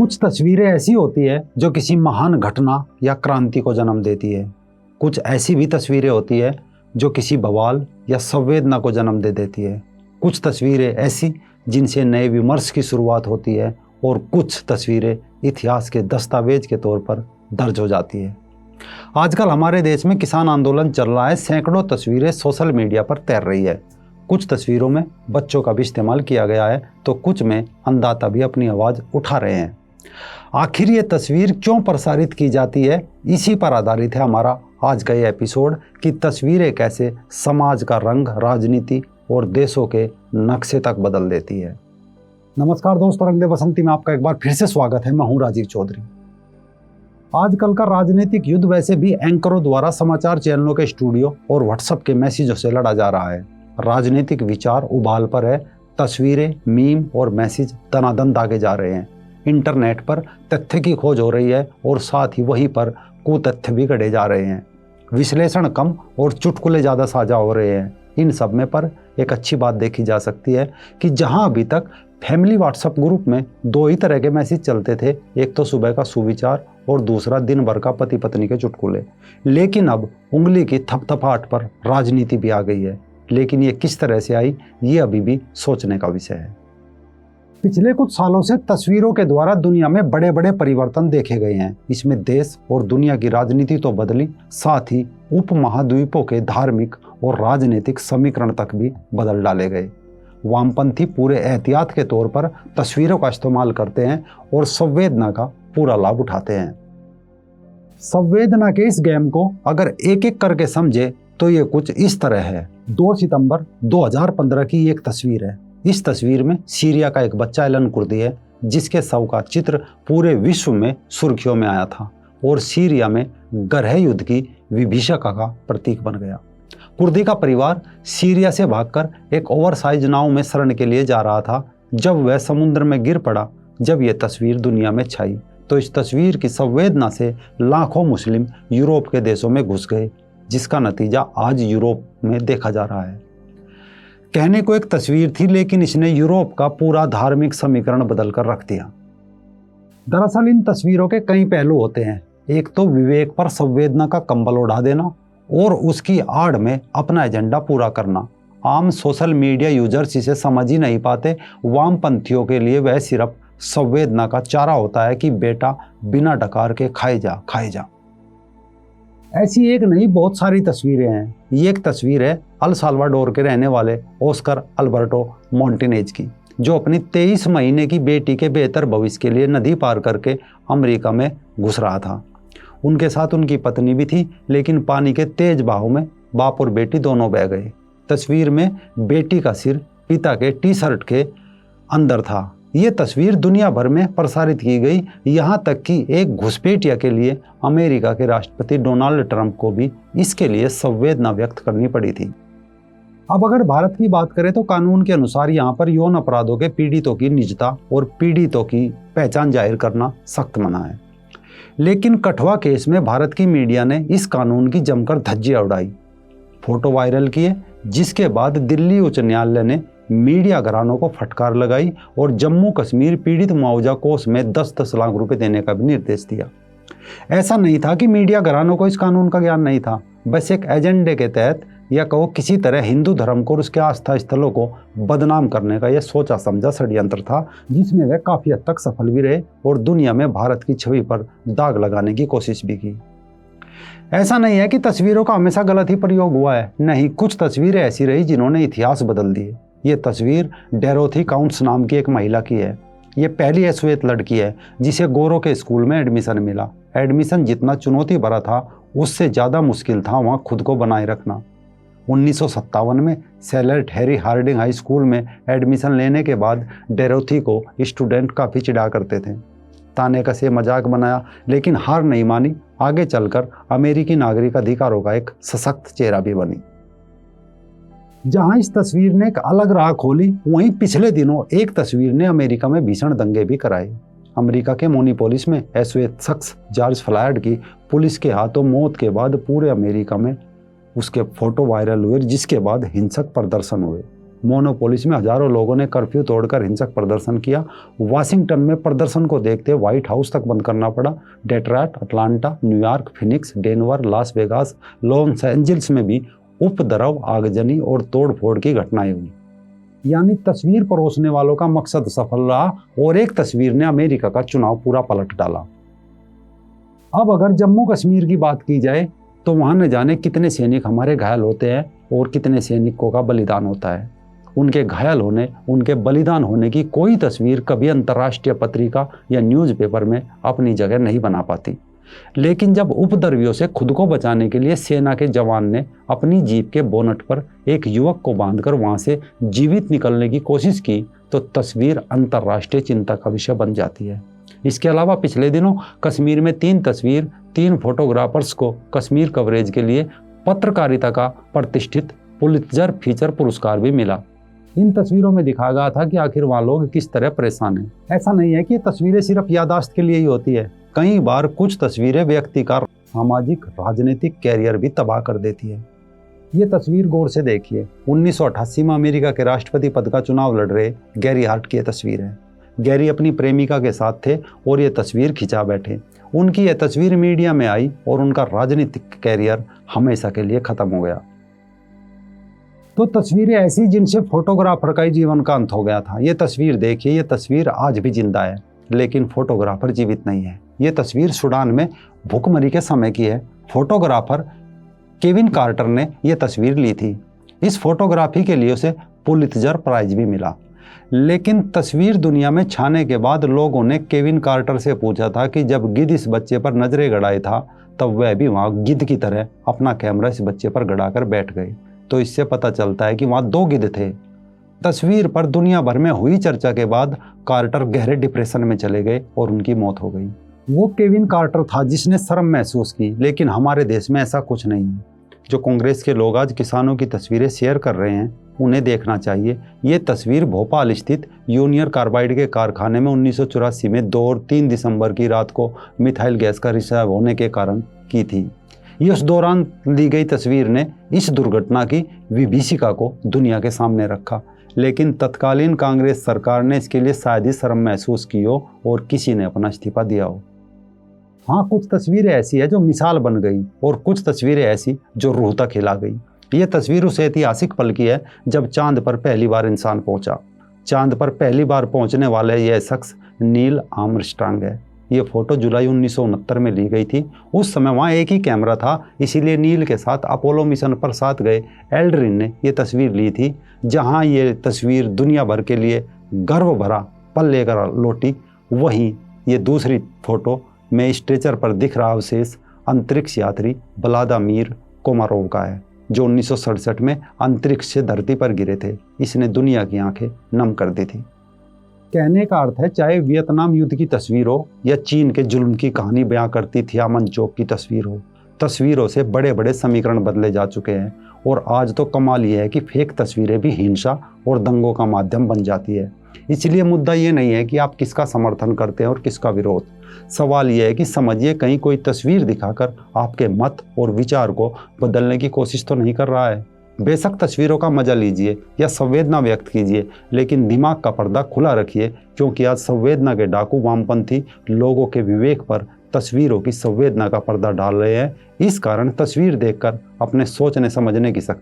कुछ तस्वीरें ऐसी होती है जो किसी महान घटना या क्रांति को जन्म देती है। कुछ ऐसी भी तस्वीरें होती है जो किसी बवाल या संवेदना को जन्म दे देती है। कुछ तस्वीरें ऐसी जिनसे नए विमर्श की शुरुआत होती है और कुछ तस्वीरें इतिहास के दस्तावेज के तौर पर दर्ज हो जाती है। आजकल हमारे देश में किसान आंदोलन चल रहा है। सैकड़ों तस्वीरें सोशल मीडिया पर तैर रही है। कुछ तस्वीरों में बच्चों का भी इस्तेमाल किया गया है तो कुछ में अंधाता भी अपनी आवाज़ उठा रहे हैं। आखिर ये तस्वीर क्यों प्रसारित की जाती है, इसी पर आधारित है हमारा आज का ये एपिसोड कि तस्वीरें कैसे समाज का रंग, राजनीति और देशों के नक्शे तक बदल देती है। नमस्कार दोस्तों, रंग दे बसंती में आपका एक बार फिर से स्वागत है। मैं हूं राजीव चौधरी। आजकल का राजनीतिक युद्ध वैसे भी एंकरों द्वारा समाचार चैनलों के स्टूडियो और व्हाट्सएप के मैसेजों से लड़ा जा रहा है। राजनीतिक विचार उबाल पर है, तस्वीरें, मीम और मैसेज दनादन दागे जा रहे हैं। इंटरनेट पर तथ्य की खोज हो रही है और साथ ही वहीं पर कुतथ्य भी गढ़े जा रहे हैं। विश्लेषण कम और चुटकुले ज़्यादा साझा हो रहे हैं। इन सब में पर एक अच्छी बात देखी जा सकती है कि जहां अभी तक फैमिली व्हाट्सएप ग्रुप में दो ही तरह के मैसेज चलते थे, एक तो सुबह का सुविचार और दूसरा दिन भर का पति पत्नी के चुटकुले, लेकिन अब उंगली की थपथपाहट पर राजनीति भी आ गई है। लेकिन ये किस तरह से आई, ये अभी भी सोचने का विषय है। पिछले कुछ सालों से तस्वीरों के द्वारा दुनिया में बड़े बड़े परिवर्तन देखे गए हैं। इसमें देश और दुनिया की राजनीति तो बदली, साथ ही उपमहाद्वीपों के धार्मिक और राजनीतिक समीकरण तक भी बदल डाले गए। वामपंथी पूरे एहतियात के तौर पर तस्वीरों का इस्तेमाल करते हैं और संवेदना का पूरा लाभ उठाते हैं। संवेदना के इस गेम को अगर एक एक करके समझे तो ये कुछ इस तरह है। 2 सितंबर 2015 की एक तस्वीर है। इस तस्वीर में सीरिया का एक बच्चा एलन कुर्दी है, जिसके शव का चित्र पूरे विश्व में सुर्खियों में आया था और सीरिया में गृह युद्ध की विभीषिका का प्रतीक बन गया। कुर्दी का परिवार सीरिया से भागकर एक ओवरसाइज नाव में शरण के लिए जा रहा था। जब वह समुद्र में गिर पड़ा, जब यह तस्वीर दुनिया में छाई तो इस तस्वीर की संवेदना से लाखों मुस्लिम यूरोप के देशों में घुस गए, जिसका नतीजा आज यूरोप में देखा जा रहा है। कहने को एक तस्वीर थी, लेकिन इसने यूरोप का पूरा धार्मिक समीकरण बदल कर रख दिया। दरअसल इन तस्वीरों के कई पहलू होते हैं। एक तो विवेक पर संवेदना का कंबल उड़ा देना और उसकी आड़ में अपना एजेंडा पूरा करना। आम सोशल मीडिया यूजर्स इसे समझ ही नहीं पाते। वामपंथियों के लिए वह सिर्फ संवेदना का चारा होता है कि बेटा बिना डकार के खाए जा। ऐसी एक नहीं, बहुत सारी तस्वीरें हैं। ये एक तस्वीर है अल साल्वाडोर के रहने वाले ऑस्कर अल्बर्टो मोंटेनेज की, जो अपनी 23 महीने की बेटी के बेहतर भविष्य के लिए नदी पार करके अमेरिका में घुस रहा था। उनके साथ उनकी पत्नी भी थी, लेकिन पानी के तेज बहाव में बाप और बेटी दोनों बह गए। तस्वीर में बेटी का सिर पिता के टी शर्ट के अंदर था। ये तस्वीर दुनिया भर में प्रसारित की गई, यहाँ तक कि एक घुसपैठिया के लिए अमेरिका के राष्ट्रपति डोनाल्ड ट्रंप को भी इसके लिए संवेदना व्यक्त करनी पड़ी थी। अब अगर भारत की बात करें तो कानून के अनुसार यहाँ पर यौन अपराधों के पीड़ितों की निजता और पीड़ितों की पहचान जाहिर करना सख्त मना है। लेकिन कठुआ केस में भारत की मीडिया ने इस कानून की जमकर धज्जियां उड़ाई, फोटो वायरल किए, जिसके बाद दिल्ली उच्च न्यायालय ने मीडिया घरानों को फटकार लगाई और जम्मू कश्मीर पीड़ित मुआवजा कोष में 10-10 लाख रुपए देने का भी निर्देश दिया। ऐसा नहीं था कि मीडिया घरानों को इस कानून का ज्ञान नहीं था, बस एक एजेंडे के तहत या कहो किसी तरह हिंदू धर्म को और उसके आस्था स्थलों को बदनाम करने का यह सोचा समझा षड्यंत्र था, जिसमें वे काफी हद तक सफल भी रहे और दुनिया में भारत की छवि पर दाग लगाने की कोशिश भी की। ऐसा नहीं है कि तस्वीरों का हमेशा गलत ही प्रयोग हुआ है, नहीं, कुछ तस्वीरें ऐसी रही जिन्होंने इतिहास बदल दिए। ये तस्वीर डेरोथी काउंट्स नाम की एक महिला की है। ये पहली श्वेत लड़की है जिसे गोरों के स्कूल में एडमिशन मिला। एडमिशन जितना चुनौती भरा था, उससे ज़्यादा मुश्किल था वहाँ खुद को बनाए रखना। 1957 में सेलेट हैरी हार्डिंग हाई स्कूल में एडमिशन लेने के बाद डेरोथी को स्टूडेंट काफ़ी चिढ़ा करते थे, ताने कसे मजाक बनाया, लेकिन हार नहीं मानी। आगे चलकर अमेरिकी नागरिक अधिकारों का एक सशक्त चेहरा भी बनी। जहां इस तस्वीर ने एक अलग राह खोली, वहीं पिछले दिनों एक तस्वीर ने अमेरिका में भीषण दंगे भी कराए। अमेरिका के मिनियापोलिस में श्वेत शख्स जॉर्ज फ्लॉयड की पुलिस के हाथों मौत के बाद पूरे अमेरिका में उसके फोटो वायरल हुए, जिसके बाद हिंसक प्रदर्शन हुए। मोनोपोलिस में हजारों लोगों ने कर्फ्यू तोड़कर हिंसक प्रदर्शन किया। वाशिंगटन में प्रदर्शन को देखते व्हाइट हाउस तक बंद करना पड़ा। Detroit, Atlanta, New York, Phoenix, Denver, Las Vegas, Los Angeles में भी उपद्रव, आगजनी और तोड़फोड़ की घटनाएं हुई। यानी तस्वीर परोसने वालों का मकसद सफल रहा और एक तस्वीर ने अमेरिका का चुनाव पूरा पलट डाला। अब अगर जम्मू कश्मीर की बात की जाए तो वहां न जाने कितने सैनिक हमारे घायल होते हैं और कितने सैनिकों का बलिदान होता है। उनके घायल होने, उनके बलिदान होने की कोई तस्वीर कभी अंतर्राष्ट्रीय पत्रिका या न्यूज़पेपर में अपनी जगह नहीं बना पाती। लेकिन जब उपद्रवियों से खुद को बचाने के लिए सेना के जवान ने अपनी जीप के बोनट पर एक युवक को बांधकर वहां से जीवित निकलने की कोशिश की तो तस्वीर अंतर्राष्ट्रीय चिंता का विषय बन जाती है। इसके अलावा पिछले दिनों कश्मीर में 3 फोटोग्राफर्स को कश्मीर कवरेज के लिए पत्रकारिता का प्रतिष्ठित पुलित्जर फीचर पुरस्कार भी मिला। इन तस्वीरों में दिखाया गया था कि आखिर वहाँ लोग किस तरह परेशान हैं। ऐसा नहीं है कि ये तस्वीरें सिर्फ याददाश्त के लिए ही होती है। कई बार कुछ तस्वीरें व्यक्ति का सामाजिक राजनीतिक कैरियर भी तबाह कर देती है। ये तस्वीर गौर से देखिए। 1988 में अमेरिका के राष्ट्रपति पद का चुनाव लड़ रहे गैरी हार्ट की तस्वीर है। गैरी अपनी प्रेमिका के साथ थे और ये तस्वीर खिंचा बैठे। उनकी यह तस्वीर मीडिया में आई और उनका राजनीतिक कैरियर हमेशा के लिए खत्म हो गया। तो तस्वीरें ऐसी जिनसे फोटोग्राफर का ही जीवन का अंत हो गया था। ये तस्वीर देखिए, ये तस्वीर आज भी जिंदा है लेकिन फोटोग्राफर जीवित नहीं है। ये तस्वीर सूडान में भूखमरी के समय की है। फोटोग्राफर केविन कार्टर ने यह तस्वीर ली थी। इस फोटोग्राफी के लिए उसे पुलित्जर प्राइज भी मिला। लेकिन तस्वीर दुनिया में छाने के बाद लोगों ने केविन कार्टर से पूछा था कि जब गिद्ध इस बच्चे पर नजरें गड़ाए था तब वह भी वहाँ गिद्ध की तरह अपना कैमरा इस बच्चे पर गड़ाकर बैठ गए। तो इससे पता चलता है कि वहाँ 2 गिद्ध थे। तस्वीर पर दुनिया भर में हुई चर्चा के बाद कार्टर गहरे डिप्रेशन में चले गए और उनकी मौत हो गई। वो केविन कार्टर था जिसने शर्म महसूस की, लेकिन हमारे देश में ऐसा कुछ नहीं है। जो कांग्रेस के लोग आज किसानों की तस्वीरें शेयर कर रहे हैं उन्हें देखना चाहिए। ये तस्वीर भोपाल स्थित यूनियन कार्बाइड के कारखाने में 1984 में 2 और 3 दिसंबर की रात को मिथाइल गैस का रिसाव होने के कारण की थी। ये उस दौरान ली गई तस्वीर ने इस दुर्घटना की विभीषिका को दुनिया के सामने रखा। लेकिन तत्कालीन कांग्रेस सरकार ने इसके लिए शायद ही शर्म महसूस की हो और किसी ने अपना इस्तीफा दिया हो। हाँ, कुछ तस्वीरें ऐसी है जो मिसाल बन गई और कुछ तस्वीरें ऐसी जो रूह तक हिला गई। ये तस्वीर उस ऐतिहासिक पल की है जब चांद पर पहली बार इंसान पहुंचा। चांद पर पहली बार पहुंचने वाला यह शख्स नील आर्मस्ट्रांग है। ये फोटो जुलाई 1969 में ली गई थी। उस समय वहाँ एक ही कैमरा था, इसीलिए नील के साथ अपोलो मिशन पर साथ गए एल्ड्रिन ने ये तस्वीर ली थी। जहाँ ये तस्वीर दुनिया भर के लिए गर्व भरा पल लेकर लौटी, वहीं ये दूसरी फोटो में स्ट्रेचर पर दिख रहा अवशेष अंतरिक्ष यात्री व्लादिमीर कोमारोव का है, जो 1967 में अंतरिक्ष से धरती पर गिरे थे। इसने दुनिया की आंखें नम कर दी थी। कहने का अर्थ है, चाहे वियतनाम युद्ध की तस्वीर हो या चीन के जुल्म की कहानी बयां करती थियामन चौक की तस्वीर हो, तस्वीरों से बड़े बड़े समीकरण बदले जा चुके हैं। और आज तो कमाल ये है कि फेक तस्वीरें भी हिंसा और दंगों का माध्यम बन जाती है। इसलिए मुद्दा ये नहीं है कि आप किसका समर्थन करते हैं और किसका विरोध। सवाल यह है कि समझिए कहीं कोई तस्वीर दिखाकर आपके मत और विचार को बदलने की कोशिश तो नहीं कर रहा है। बेशक तस्वीरों का मजा लीजिए या संवेदना व्यक्त कीजिए, लेकिन दिमाग का पर्दा खुला रखिए, क्योंकि आज संवेदना के डाकू वामपंथी लोगों के विवेक पर तस्वीरों की संवेदना का पर्दा डाल रहे हैं। इस कारण तस्वीर देखकर अपने सोचने समझने की शक्ति